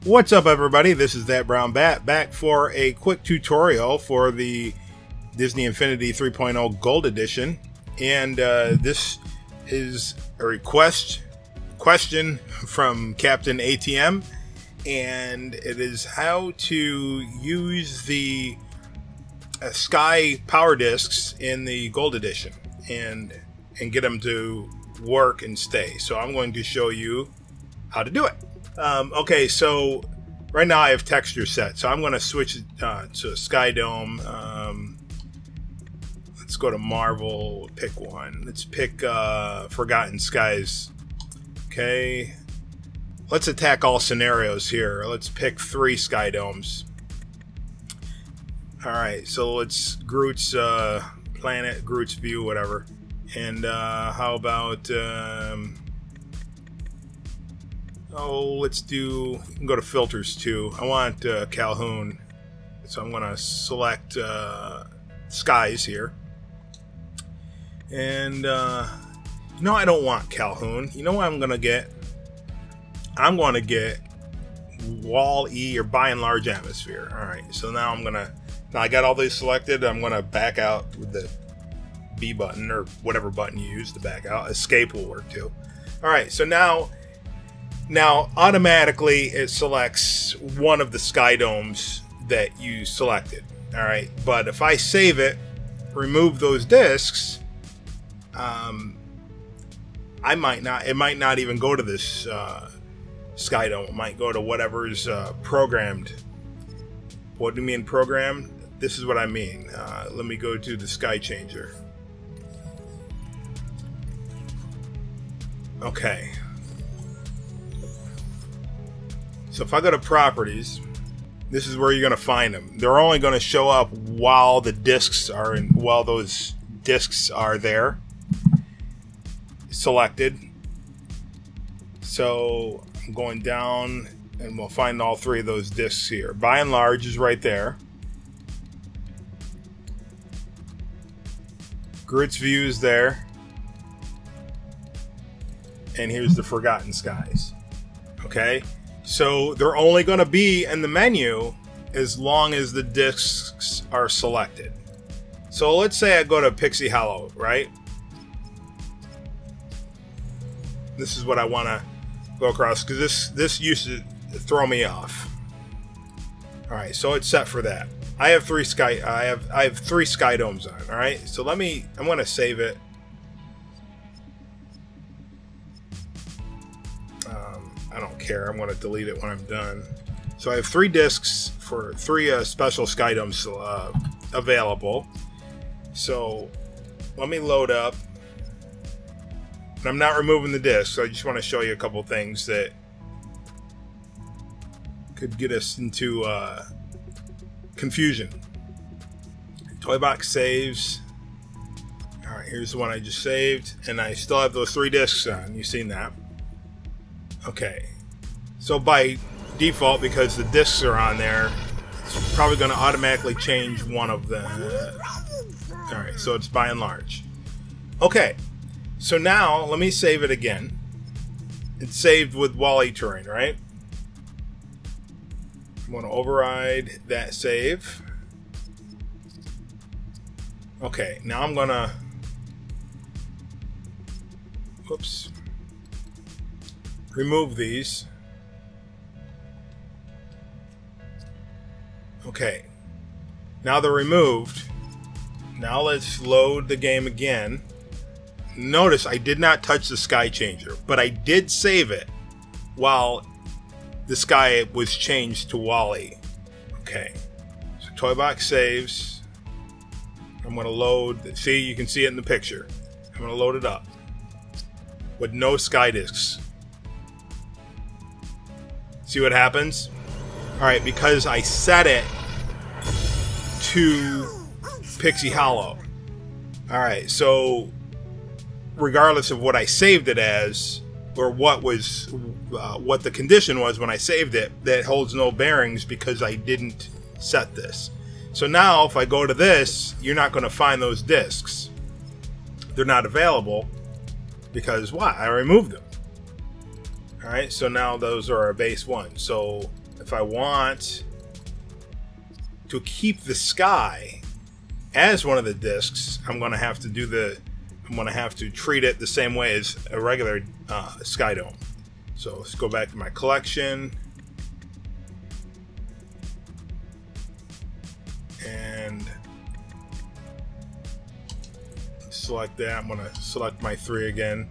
What's up, everybody? This is That Brown Bat back for a quick tutorial for the Disney Infinity 3.0 Gold Edition, and this is a question from Captain ATM, and it is how to use the Sky Power Discs in the Gold Edition and get them to work and stay. So I'm going to show you how to do it. Okay, so right now I have texture set, so I'm going to switch to Sky Dome. Let's go to Marvel, pick one. Let's pick Forgotten Skies. Okay, let's attack all scenarios here. Let's pick 3 Sky Domes. Alright, so let's Groot's planet, Groot's view, whatever. And how about let's do, you can go to filters too. I want Calhoun, so I'm going to select skies here. And no, I don't want Calhoun. You know what I'm going to get? I'm going to get Wall-E, or by and large atmosphere. Alright, so now now I got all these selected. I'm going to back out with the B button, or whatever button you use to back out. Escape will work too. Alright, so now automatically it selects one of the Sky Domes that you selected. Alright, but if I save it, remove those discs, it might not even go to this Sky Dome. It might go to whatever's programmed. What do you mean programmed? This is what I mean. Let me go to the Sky Changer. Okay. So if I go to properties, this is where you're going to find them. They're only going to show up while the discs are in, while those discs are there selected. So I'm going down and we'll find all 3 of those discs here. By and large is right there. Groot's view is there. And here's the Forgotten Skies. Okay? So they're only going to be in the menu as long as the discs are selected. So let's say I go to Pixie Hollow, right? This is what I want to go across, because this used to throw me off. All right, so it's set for that. I have 3 Sky Domes on. All right, so I'm going to save it. I don't care. I'm going to delete it when I'm done. So I have 3 discs for 3 special Sky Domes available. So let me load up. And I'm not removing the discs. So I just want to show you a couple things that could get us into confusion. Toy box saves. All right, here's the one I just saved, and I still have those 3 discs on. You've seen that. Okay, so by default, because the discs are on there, it's probably going to automatically change one of them. Alright, so it's by and large. Okay, so now let me save it again. It's saved with Wall-E terrain, right? I'm going to override that save. Okay, now I'm going to... Whoops. Remove these. Okay, now they're removed. Now let's load the game again. Notice I did not touch the Sky Changer, but I did save it while the sky was changed to Wall-E. Okay, so Toy Box saves. I'm going to load. See, you can see it in the picture. I'm going to load it up with no Sky Discs. See what happens? Alright, because I set it to Pixie Hollow. Alright, so regardless of what I saved it as, or what the condition was when I saved it, that holds no bearings because I didn't set this. So now if I go to this, you're not going to find those discs. They're not available because why? I removed them. Alright, so now those are our base ones. So if I want to keep the sky as one of the discs, I'm going to have to treat it the same way as a regular sky dome. So let's go back to my collection. And select that. I'm going to select my 3 again.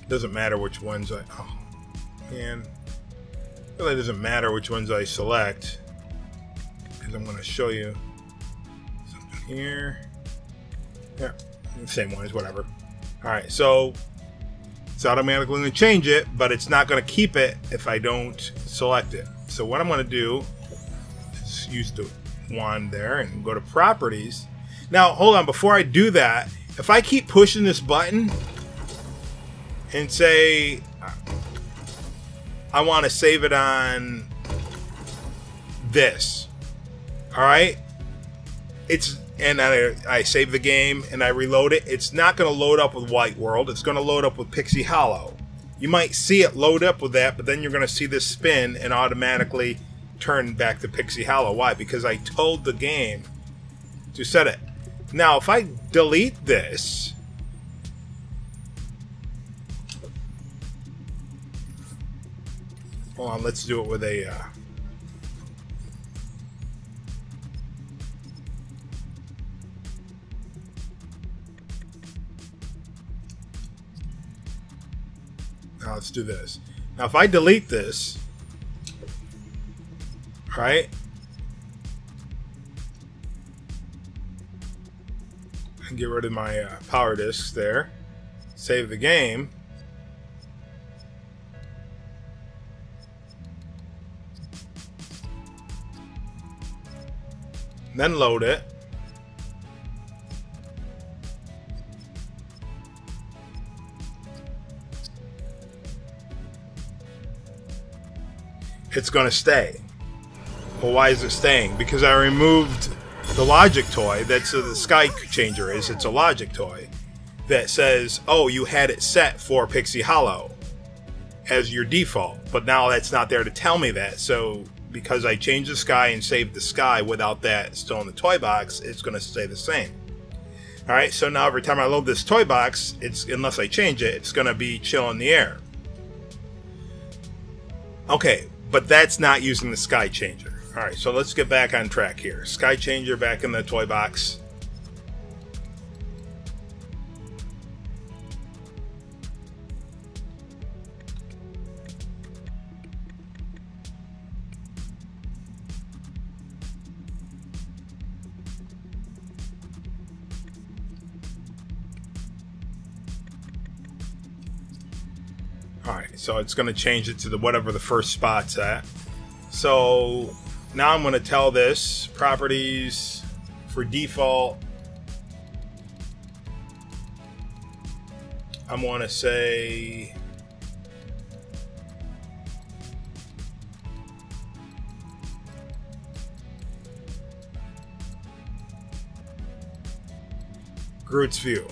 Doesn't matter which ones oh man, it really doesn't matter which ones I select, because I'm going to show you something here. Yeah, same ones, whatever. Alright, so it's automatically going to change it, but it's not going to keep it if I don't select it. So what I'm going to do is use the wand there and go to properties. Now hold on, before I do that, if I keep pushing this button and say I want to save it on this, all right, and I save the game and I reload it, it's not going to load up with White World. It's going to load up with Pixie Hollow. You might see it load up with that, but then you're going to see this spin and automatically turn back to Pixie Hollow. Why? Because I told the game to set it. Now if I delete this, hold on, let's do it with a now let's do this. Now if I delete this, right, and get rid of my power discs there, save the game, then load it, it's going to stay. Well, why is it staying? Because I removed the logic toy. That's the Sky Changer is. It's a logic toy that says, oh, you had it set for Pixie Hollow as your default, but now that's not there to tell me that. So because I changed the sky and saved the sky without that still in the toy box, it's going to stay the same. Alright, so now every time I load this toy box, unless I change it, it's going to be chill in the air. Okay, but that's not using the Sky Changer. Alright, so let's get back on track here. Sky Changer back in the toy box. Alright, so it's going to change it to whatever the first spot's at. So now I'm going to tell this properties for default. I'm going to say Groot's View.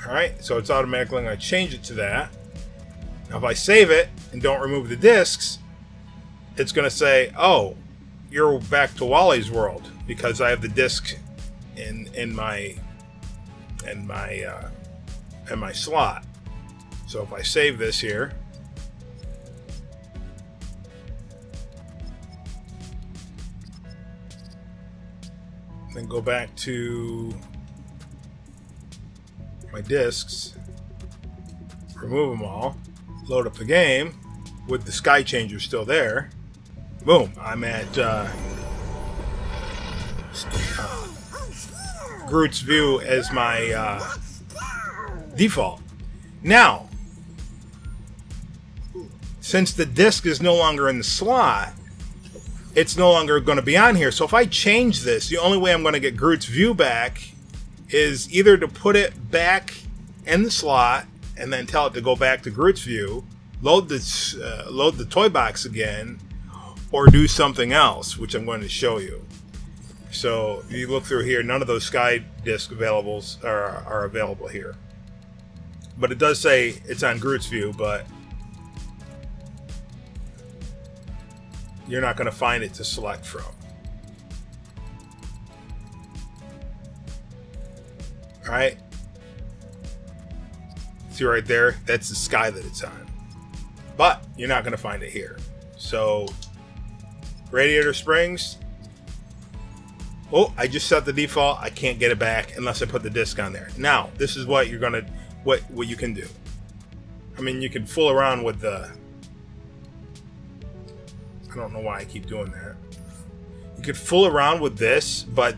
Alright, so it's automatically going to change it to that. Now if I save it and don't remove the discs, it's going to say, oh, you're back to Wally's world, because I have the disc in my slot. So if I save this here, then go back to my discs, remove them all, load up the game with the Sky Changer still there. Boom, I'm at Groot's View as my default. Now, since the disc is no longer in the slot, it's no longer going to be on here. So if I change this, the only way I'm going to get Groot's View back is either to put it back in the slot and then tell it to go back to Groot's View, load the toy box again, or do something else, which I'm going to show you. So if you look through here, none of those Sky Disc availables are available here. But it does say it's on Groot's View, but you're not going to find it to select from. All right. See right there? That's the sky that it's on. But you're not going to find it here. So, Radiator Springs. Oh, I just set the default. I can't get it back unless I put the disc on there. Now, this is what you're gonna, what you can do. I mean, you can fool around with the. I don't know why I keep doing that. You could fool around with this, but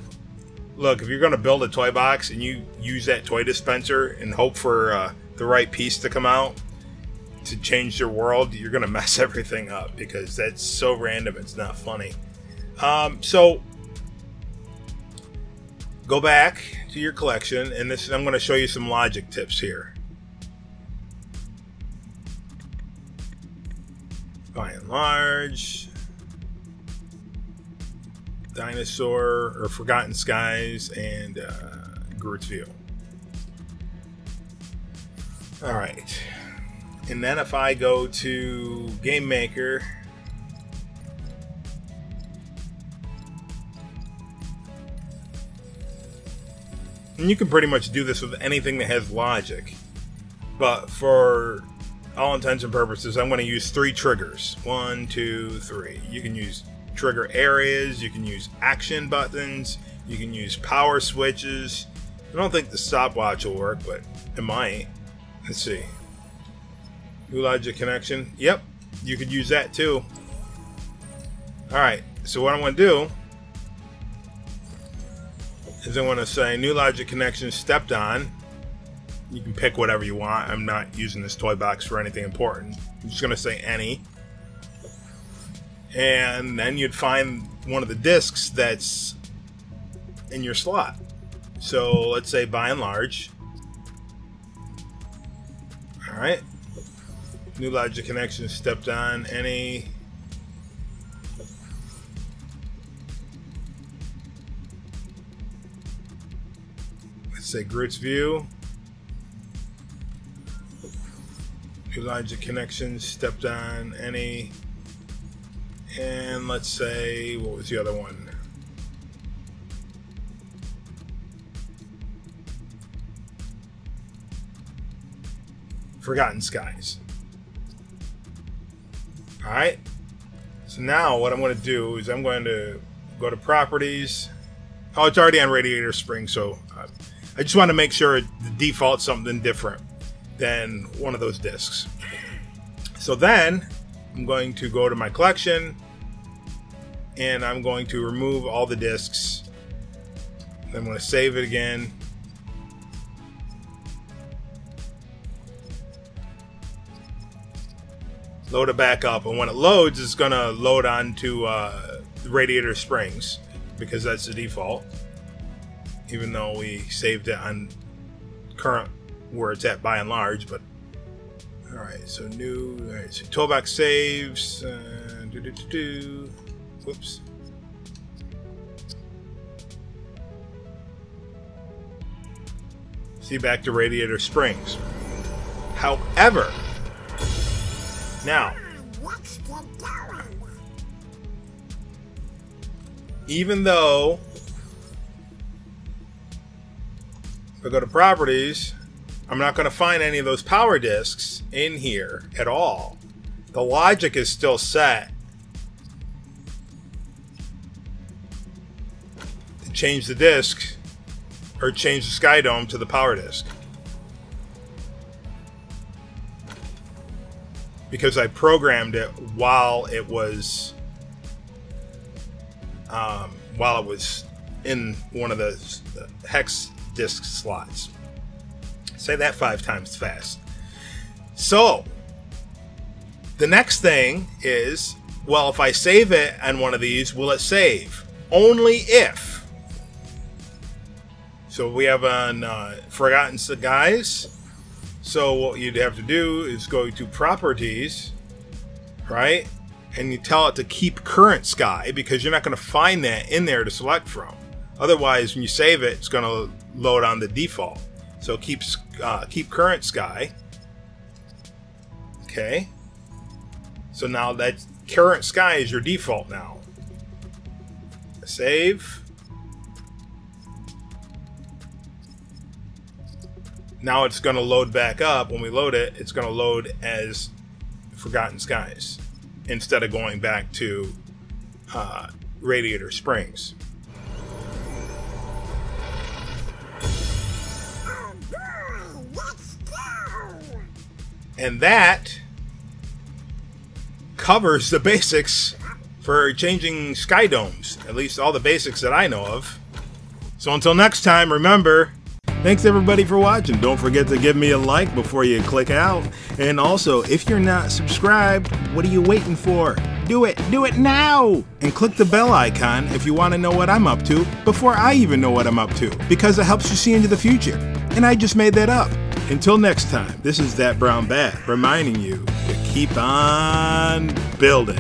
look, if you're gonna build a toy box and you use that toy dispenser and hope for the right piece to come out to change your world, you're gonna mess everything up because that's so random. It's not funny. So. Go back to your collection, and this I'm going to show you some logic tips here. By and large, Dinosaur or Forgotten Skies, and Groot's View. All right, and then if I go to Game Maker. And you can pretty much do this with anything that has logic. But for all intents and purposes, I'm going to use 3 triggers. 1, 2, 3. You can use trigger areas. You can use action buttons. You can use power switches. I don't think the stopwatch will work, but it might. Let's see. New logic connection. Yep, you could use that too. Alright, so what I'm going to do is I want to say new logic connection stepped on. You can pick whatever you want. I'm not using this toy box for anything important. I'm just going to say any. And then you'd find one of the discs that's in your slot. So let's say by and large. Alright. New logic connection stepped on any. Say Groot's View. New logic connections stepped on any. And let's say, what was the other one? Forgotten Skies. Alright. So now what I'm going to do is I'm going to go to Properties. Oh, it's already on Radiator Springs, so I just want to make sure the default's something different than one of those discs. So then I'm going to go to my collection and I'm going to remove all the discs. I'm going to save it again. Load it back up, and when it loads, it's going to load onto Radiator Springs because that's the default. Even though we saved it on current where it's at by and large, but all right. So new, all right. So toolbox saves. Whoops. See, back to Radiator Springs. However, now, even though if I go to Properties, I'm not going to find any of those power discs in here at all. The logic is still set to change the disc or change the Sky Dome to the power disc. Because I programmed it while it was in one of the hex disk slots. Say that 5 times fast. So the next thing is, well, if I save it on one of these, will it save? Only if. So we have on Forgotten Skies. So what you'd have to do is go to Properties, right? And you tell it to keep current sky because you're not going to find that in there to select from. Otherwise, when you save it, it's going to load on the default. So keep current sky. Okay. So now that current sky is your default now. Save. Now it's going to load back up. When we load it, it's going to load as Forgotten Skies instead of going back to Radiator Springs. And that covers the basics for changing sky domes, at least all the basics that I know of. So until next time, remember, thanks everybody for watching. Don't forget to give me a like before you click out. And also, if you're not subscribed, what are you waiting for? Do it now! And click the bell icon if you want to know what I'm up to before I even know what I'm up to, because it helps you see into the future. And I just made that up. Until next time, this is That Brown Bat reminding you to keep on building.